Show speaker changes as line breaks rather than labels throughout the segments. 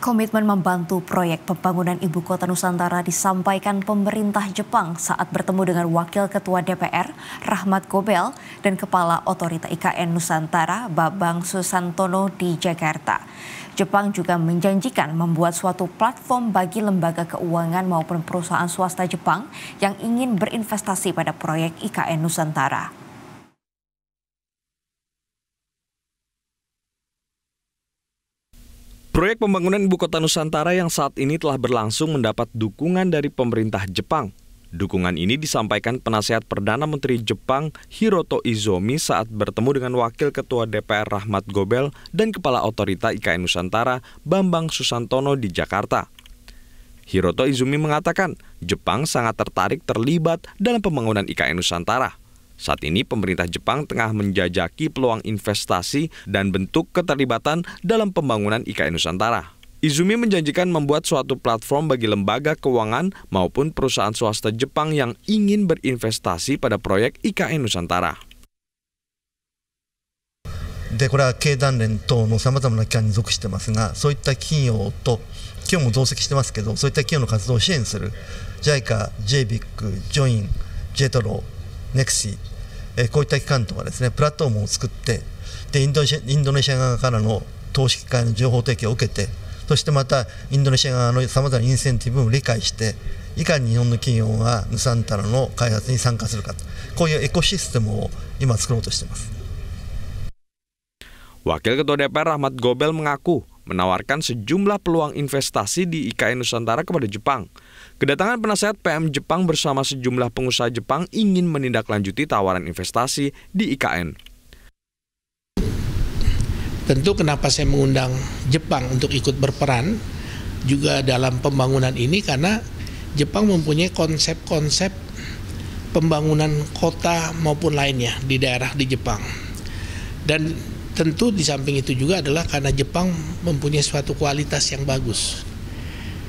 Komitmen membantu proyek pembangunan Ibu Kota Nusantara disampaikan pemerintah Jepang saat bertemu dengan Wakil Ketua DPR, Rahmat Gobel, dan Kepala Otorita IKN Nusantara, Bambang Susantono di Jakarta. Jepang juga menjanjikan membuat suatu platform bagi lembaga keuangan maupun perusahaan swasta Jepang yang ingin berinvestasi pada proyek IKN Nusantara.
Proyek pembangunan Ibu Kota Nusantara yang saat ini telah berlangsung mendapat dukungan dari pemerintah Jepang. Dukungan ini disampaikan Penasehat Perdana Menteri Jepang Hiroto Izumi saat bertemu dengan Wakil Ketua DPR Rahmat Gobel dan Kepala Otorita IKN Nusantara Bambang Susantono di Jakarta. Hiroto Izumi mengatakan Jepang sangat tertarik terlibat dalam pembangunan IKN Nusantara. Saat ini pemerintah Jepang tengah menjajaki peluang investasi dan bentuk keterlibatan dalam pembangunan IKN Nusantara. Izumi menjanjikan membuat suatu platform bagi lembaga keuangan maupun perusahaan swasta Jepang yang ingin berinvestasi pada proyek IKN Nusantara.
でこれは経団連等のさまざまな機関に属してますが、そういった企業と今日も同席してますけど、そういった企業の活動を支援する JICA、JBIC、ジョイン、JETRO、ネクシー、こういった機関とかですね、プラットフォームを作って、でインドネシア側からの投資機会の情報提供を受けて、そしてまたインドネシア側のさまざまなインセンティブを理解して、いかに日本の企業がヌサンタラの開発に参加するかと、こういうエコシステムを今作ろうとしています。
Wakil Ketua DPR Rahmat Gobel mengaku menawarkan sejumlah peluang investasi di IKN Nusantara kepada Jepang. Kedatangan penasehat PM Jepang bersama sejumlah pengusaha Jepang ingin menindaklanjuti tawaran investasi di IKN.
Tentu kenapa saya mengundang Jepang untuk ikut berperan juga dalam pembangunan ini, karena Jepang mempunyai konsep-konsep pembangunan kota maupun lainnya di daerah di Jepang. Dan tentu di samping itu juga adalah karena Jepang mempunyai suatu kualitas yang bagus.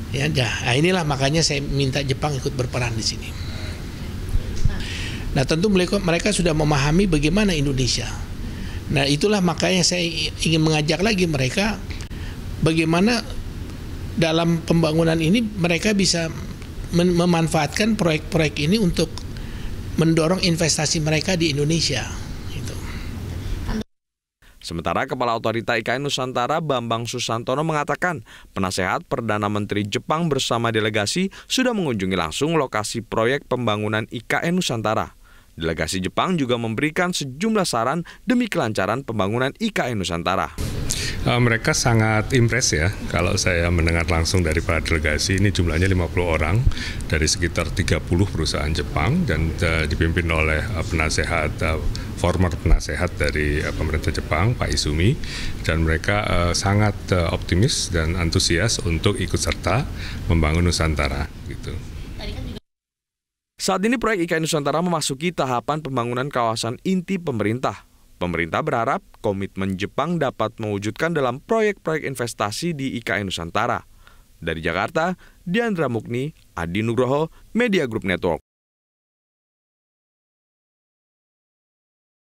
Ya, nah inilah makanya saya minta Jepang ikut berperan di sini. Nah tentu mereka sudah memahami bagaimana Indonesia. Nah itulah makanya saya ingin mengajak lagi mereka bagaimana dalam pembangunan ini mereka bisa memanfaatkan proyek-proyek ini untuk mendorong investasi mereka di Indonesia.
Sementara Kepala Otorita IKN Nusantara Bambang Susantono mengatakan Penasehat Perdana Menteri Jepang bersama delegasi sudah mengunjungi langsung lokasi proyek pembangunan IKN Nusantara. Delegasi Jepang juga memberikan sejumlah saran demi kelancaran pembangunan IKN Nusantara.
Mereka sangat impress ya, kalau saya mendengar langsung dari para delegasi. Ini jumlahnya 50 orang dari sekitar 30 perusahaan Jepang dan dipimpin oleh former penasehat dari pemerintah Jepang, Pak Izumi, dan mereka sangat optimis dan antusias untuk ikut serta membangun Nusantara. Gitu.
Saat ini proyek IKN Nusantara memasuki tahapan pembangunan kawasan inti pemerintah. Pemerintah berharap komitmen Jepang dapat mewujudkan dalam proyek-proyek investasi di IKN Nusantara. Dari Jakarta, Diandra Mukni, Adi Nugroho, Media Group Network.